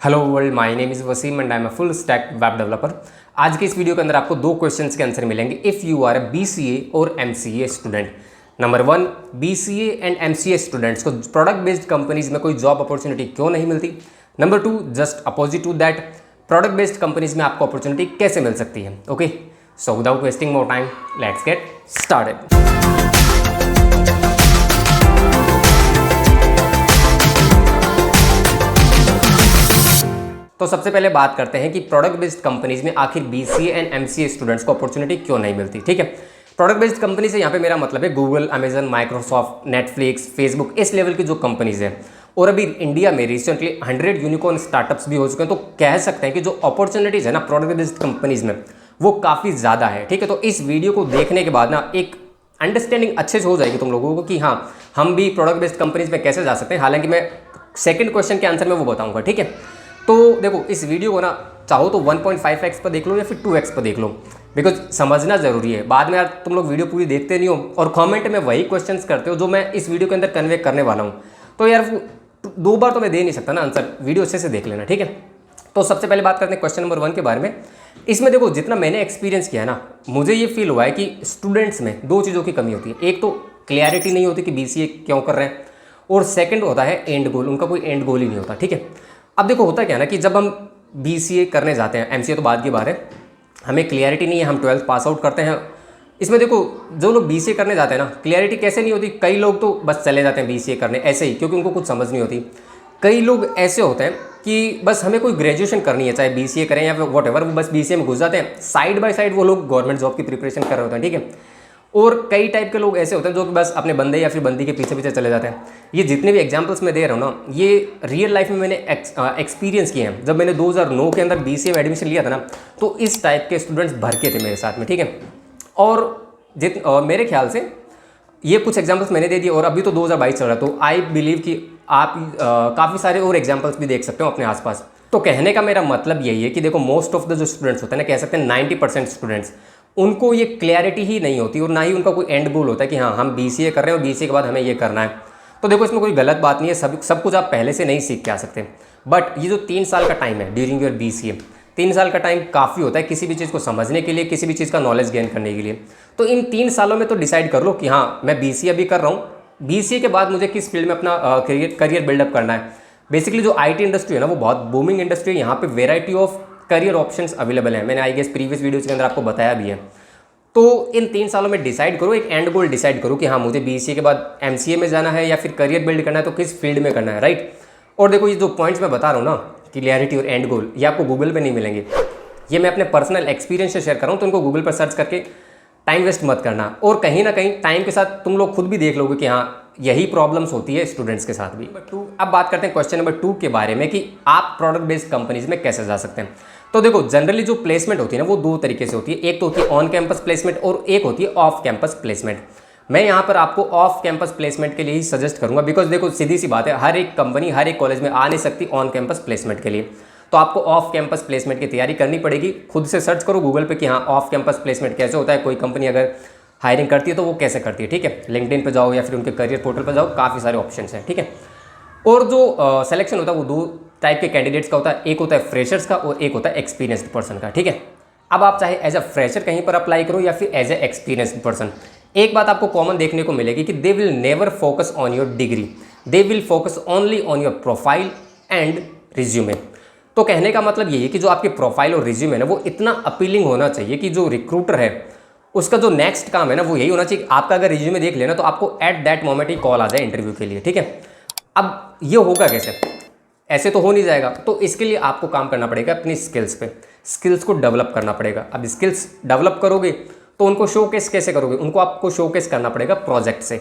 Hello world, my name is Wasim and I am a full stack web developer. आज के इस video के अंदर आपको दो क्वेश्चंस के आंसर मिलेंगे if you are a BCA और MCA student. Number one, BCA and MCA students को प्रोडक्ट बेस्ड कंपनीज में कोई जॉब अपॉर्चुनिटी क्यों नहीं मिलती। Number two, just opposite to that, product based companies में आपको अपॉर्चुनिटी कैसे मिल सकती है। Okay, so without wasting more time, let's get started. तो सबसे पहले बात करते हैं कि प्रोडक्ट बेस्ड कंपनीज में आखिर बीसीए एंड एमसीए स्टूडेंट्स को अपॉर्चुनिटी क्यों नहीं मिलती। ठीक है, प्रोडक्ट बेस्ड कंपनी से यहाँ पे मेरा मतलब है Google, Amazon, Microsoft, Netflix, Facebook, इस लेवल की जो कंपनीज हैं। और अभी इंडिया में रिसेंटली 100 यूनिकॉर्न स्टार्टअप्स भी हो चुके हैं। तो कह सकते हैं कि जो अपॉर्चुनिटीज़ है ना प्रोडक्ट बेस्ड कंपनीज में, वो काफ़ी ज़्यादा है। ठीक है, तो इस वीडियो को देखने के बाद ना एक अंडरस्टैंडिंग अच्छे से हो जाएगी तुम लोगों को कि हाँ, हम भी प्रोडक्ट बेस्ड कंपनीज में कैसे जा सकते हैं। हालांकि मैं सेकंड क्वेश्चन के आंसर में वो बताऊंगा। ठीक है, तो देखो इस वीडियो को ना चाहो तो 1.5x पर देख लो या फिर 2x पर देख लो, बिकॉज समझना ज़रूरी है। बाद में यार तुम लोग वीडियो पूरी देखते नहीं हो और कमेंट में वही क्वेश्चंस करते हो जो मैं इस वीडियो के अंदर कन्वे करने वाला हूँ। तो यार दो बार तो मैं दे नहीं सकता ना आंसर, वीडियो अच्छे से देख लेना। ठीक है, तो सबसे पहले बात करते हैं क्वेश्चन नंबर 1 के बारे में। इसमें देखो जितना मैंने एक्सपीरियंस किया है ना, मुझे ये फील हुआ है कि स्टूडेंट्स में दो चीज़ों की कमी होती है। एक तो क्लैरिटी नहीं होती कि बीसीए क्यों कर रहे हैं, और सेकंड होता है एंड गोल। उनका कोई एंड गोल ही नहीं होता। ठीक है, अब देखो होता क्या है ना कि जब हम बीसीए करने जाते हैं, एमसीए तो बाद की बात है, हमें क्लियरिटी नहीं है, हम 12th पास आउट करते हैं। इसमें देखो जो लोग बीसीए करने जाते हैं ना, क्लियरिटी कैसे नहीं होती। कई लोग तो बस चले जाते हैं बीसीए करने ऐसे ही, क्योंकि उनको कुछ समझ नहीं होती। कई लोग ऐसे होते हैं कि बस हमें कोई ग्रेजुएशन करनी है, चाहे बीसीए करें या फिर वॉट एवर, वो बस बीसीए में घुस जाते हैं। साइड बाय साइड वो लोग गवर्नमेंट जॉब की प्रिपरेशन कर रहे होते हैं। ठीक है, और कई टाइप के लोग ऐसे होते हैं जो कि बस अपने बंदे या फिर बंदी के पीछे पीछे चले जाते हैं। ये जितने भी एग्जांपल्स मैं दे रहा हूँ ना, ये रियल लाइफ में मैंने एक्सपीरियंस किए हैं। जब मैंने 2009 के अंदर बीसीए में एडमिशन लिया था ना, तो इस टाइप के स्टूडेंट्स भर के थे मेरे साथ में। ठीक है, और मेरे ख्याल से ये कुछ एग्जाम्पल्स मैंने दे दिए, और अभी तो 2022 चल रहा है, तो आई बिलीव कि आप काफ़ी सारे और एग्जाम्पल्स भी देख सकते हो अपने आसपास। तो कहने का मेरा मतलब यही है कि देखो मोस्ट ऑफ द जो स्टूडेंट्स होते हैं ना, कह सकते हैं 90% स्टूडेंट्स, उनको ये क्लैरिटी ही नहीं होती और ना ही उनका कोई एंड गोल होता है कि हाँ हम बीसीए कर रहे हैं और बीसीए के बाद हमें ये करना है। तो देखो इसमें कोई गलत बात नहीं है, सब कुछ आप पहले से नहीं सीख के आ सकते। बट ये जो 3 साल का टाइम है ड्यूरिंग योर बीसीए, 3 साल का टाइम काफ़ी होता है किसी भी चीज़ को समझने के लिए, किसी भी चीज़ का नॉलेज गेन करने के लिए। तो इन 3 सालों में तो डिसाइड कर लो कि हाँ मैं बीसीए अभी कर रहा हूँ, बीसीए के बाद मुझे किस फील्ड में अपना करियर बिल्डअप करना है। बेसिकली जो आईटी इंडस्ट्री है ना, वो बहुत बूमिंग इंडस्ट्री है। यहाँ पे variety of career options available है। मैंने आई गेस प्रीवियस वीडियोज़ के अंदर आपको बताया भी है। तो इन 3 सालों में डिसाइड करो, एक एंड गोल डिसाइड करो कि हाँ मुझे बीसीए के बाद एमसीए में जाना है या फिर करियर बिल्ड करना है, तो किस फील्ड में करना है। राइट, और देखो ये जो पॉइंट्स मैं बता रहा हूँ ना, क्लियरिटी और एंड गोल, ये आपको गूगल पे नहीं मिलेंगे। ये मैं अपने पर्सनल एक्सपीरियंस से शेयर कर रहा हूँ, तो इनको गूगल पर सर्च करके टाइम वेस्ट मत करना। और कहीं ना कहीं टाइम के साथ तुम लोग खुद भी देख लोगे कि हाँ यही प्रॉब्लम्स होती है स्टूडेंट्स के साथ भी। अब बात करते हैं क्वेश्चन नंबर 2 के बारे में कि आप प्रोडक्ट बेस्ड कंपनीज में कैसे जा सकते हैं। तो देखो जनरली जो प्लेसमेंट होती है ना, वो 2 तरीके से होती है। एक तो होती है ऑन कैंपस प्लेसमेंट और एक होती है ऑफ कैंपस प्लेसमेंट। मैं यहाँ पर आपको ऑफ कैंपस प्लेसमेंट के लिए ही सजेस्ट करूँगा, बिकॉज देखो सीधी सी बात है, हर एक कंपनी हर एक कॉलेज में आ नहीं सकती ऑन कैंपस प्लेसमेंट के लिए। तो आपको ऑफ कैंपस प्लेसमेंट की तैयारी करनी पड़ेगी। खुद से सर्च करो गूगल पे कि हाँ ऑफ कैंपस प्लेसमेंट कैसे होता है, कोई कंपनी अगर हायरिंग करती है तो वो कैसे करती है। ठीक है, लिंक्डइन पे जाओ या फिर उनके करियर पोर्टल पर जाओ, काफ़ी सारे ऑप्शंस हैं। ठीक है, और जो सिलेक्शन होता है वो 2 टाइप के कैंडिडेट्स का होता है। एक होता है फ्रेशर्स का और एक होता है एक्सपीरियंस्ड पर्सन का। ठीक है, अब आप चाहे एज अ फ्रेशर कहीं पर अप्लाई करो या फिर एज ए एक्सपीरियंस्ड पर्सन, एक बात आपको कॉमन देखने को मिलेगी कि they will never focus on your degree, they will focus only on your profile and resume. तो कहने का मतलब यही है कि जो आपके प्रोफाइल और रिज्यूमे है ना, वो इतना अपीलिंग होना चाहिए कि जो रिक्रूटर है उसका जो नेक्स्ट काम है ना, वो यही होना चाहिए। आपका अगर रिज्यूमे देख लेना तो आपको एट दैट मोमेंट ही कॉल आ जाए इंटरव्यू के लिए। ठीक है, अब ये होगा कैसे, ऐसे तो हो नहीं जाएगा। तो इसके लिए आपको काम करना पड़ेगा अपनी स्किल्स पे, स्किल्स को डेवलप करना पड़ेगा। अब स्किल्स डेवलप करोगे तो उनको शोकेस कैसे करोगे, उनको आपको शोकेस करना पड़ेगा प्रोजेक्ट से।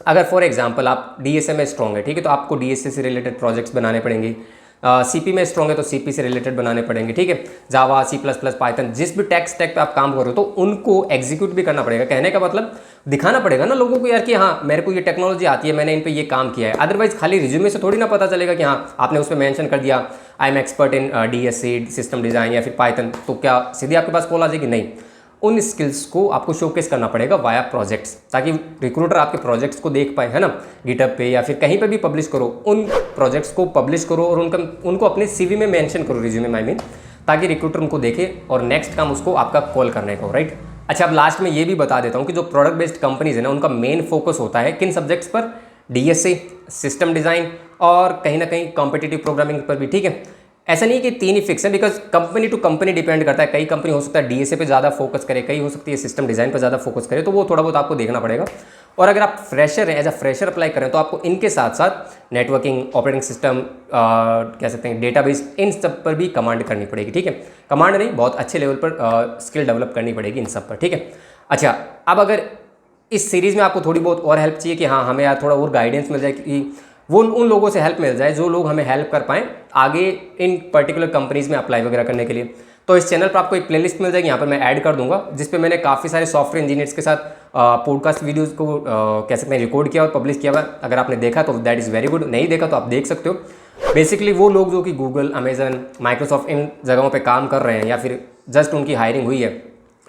अगर फॉर एग्जांपल आप डीएसए में स्ट्रॉन्ग है, ठीक है, तो आपको डीएसए से रिलेटेड प्रोजेक्ट्स बनाने पड़ेंगे। सीपी में स्ट्रॉन्ग है तो सीपी से रिलेटेड बनाने पड़ेंगे। ठीक है, जावा, सी प्लस प्लस, पाइथन, जिस भी टेक स्टैक पे आप काम कर रहे हो तो उनको एग्जीक्यूट भी करना पड़ेगा। कहने का मतलब दिखाना पड़ेगा ना लोगों को यार कि हाँ मेरे को ये टेक्नोलॉजी आती है, मैंने इन पे ये काम किया है। अदरवाइज खाली रिज्यूमे से थोड़ी ना पता चलेगा कि हाँ आपने उसमें मेंशन कर दिया I am expert in DSC, system design या फिर पाइथन, तो क्या सीधे आपके पास कॉल आ जाएगी? नहीं। उन स्किल्स को आपको शोकेस करना पड़ेगा वाया प्रोजेक्ट्स, ताकि रिक्रूटर आपके प्रोजेक्ट्स को देख पाए, है ना। गिटहब पे या फिर कहीं पे भी पब्लिश करो, उन प्रोजेक्ट्स को पब्लिश करो और उनको अपने CV में मेंशन करो, रिज्यूमे में आई मीन, ताकि रिक्रूटर उनको देखे और नेक्स्ट काम उसको आपका कॉल करने को, राइट। अच्छा, अब लास्ट में ये भी बता देता हूँ कि जो प्रोडक्ट बेस्ड कंपनीज है ना, उनका मेन फोकस होता है किन सब्जेक्ट्स पर, DSA, सिस्टम डिज़ाइन और कहीं ना कहीं कॉम्पिटिटिव प्रोग्रामिंग पर भी, ठीक है। ऐसा नहीं कि 3 ही फिक्स है, because company to company depend करता है। कई कंपनी हो सकता है DSA पे ज़्यादा फोकस करे, कई हो सकती है सिस्टम डिज़ाइन पर ज़्यादा फोकस करे, तो वो थोड़ा बहुत आपको देखना पड़ेगा। और अगर आप फ्रेशर हैं, एज अ फ्रेशर अप्लाई करें, तो आपको इनके साथ साथ नेटवर्किंग, ऑपरेटिंग सिस्टम, कह सकते हैं डेटाबेस, इन सब पर भी कमांड करनी पड़ेगी, ठीक है। कमांड नहीं, बहुत अच्छे लेवल पर स्किल डेवलप करनी पड़ेगी इन सब पर, ठीक है। अच्छा, अब अगर इस सीरीज़ में आपको थोड़ी बहुत और हेल्प चाहिए कि हाँ हमें यार थोड़ा और गाइडेंस मिल जाए कि वो उन लोगों से हेल्प मिल जाए जो लोग हमें हेल्प कर पाएँ आगे इन पर्टिकुलर कंपनीज़ में अप्लाई वगैरह करने के लिए, तो इस चैनल पर आपको एक प्लेलिस्ट मिल जाएगी, यहाँ पर मैं ऐड कर दूंगा, जिस पे मैंने काफ़ी सारे सॉफ्टवेयर इंजीनियर्स के साथ पॉडकास्ट वीडियोज़ को कह सकते हैं रिकॉर्ड किया और पब्लिश किया हुआ। अगर आपने देखा तो दैट इज़ वेरी गुड, नहीं देखा तो आप देख सकते हो। बेसिकली वो लोग जो कि गूगल, अमेजन, माइक्रोसॉफ्ट इन जगहों पे काम कर रहे हैं या फिर जस्ट उनकी हायरिंग हुई है,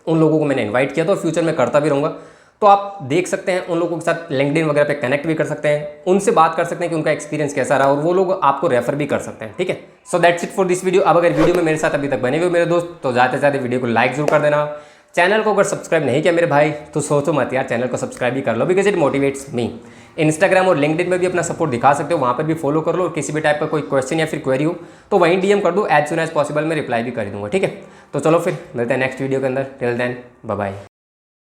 उन लोगों को मैंने इन्वाइट किया, तो फ्यूचर में करता भी रहूँगा। तो आप देख सकते हैं, उन लोगों के साथ लिंक्डइन वगैरह पे कनेक्ट भी कर सकते हैं, उनसे बात कर सकते हैं कि उनका एक्सपीरियंस कैसा रहा, और वो लोग आपको रेफर भी कर सकते हैं, ठीक है। So that's it for this video. अब अगर वीडियो में मेरे साथ अभी तक बने हुए हो मेरे दोस्त, तो ज़्यादा से ज़्यादा वीडियो को लाइक जरूर कर देना। चैनल को अगर सब्सक्राइब नहीं किया मेरे भाई, तो सोचो मत यार, चैनल को सब्सक्राइब भी कर लो, because it motivates me. Instagram और लिंक्डइन में भी अपना सपोर्ट दिखा सकते हो, वहाँ पर भी फॉलो कर लो, और किसी भी टाइप का कोई क्वेश्चन या फिर क्वेरी हो तो वहीं DM कर दो, एज सुन एज पॉसिबल मैं रिप्लाई भी कर दूँगा, ठीक है। तो चलो फिर मिलते हैं नेक्स्ट वीडियो के अंदर। Till then bye bye.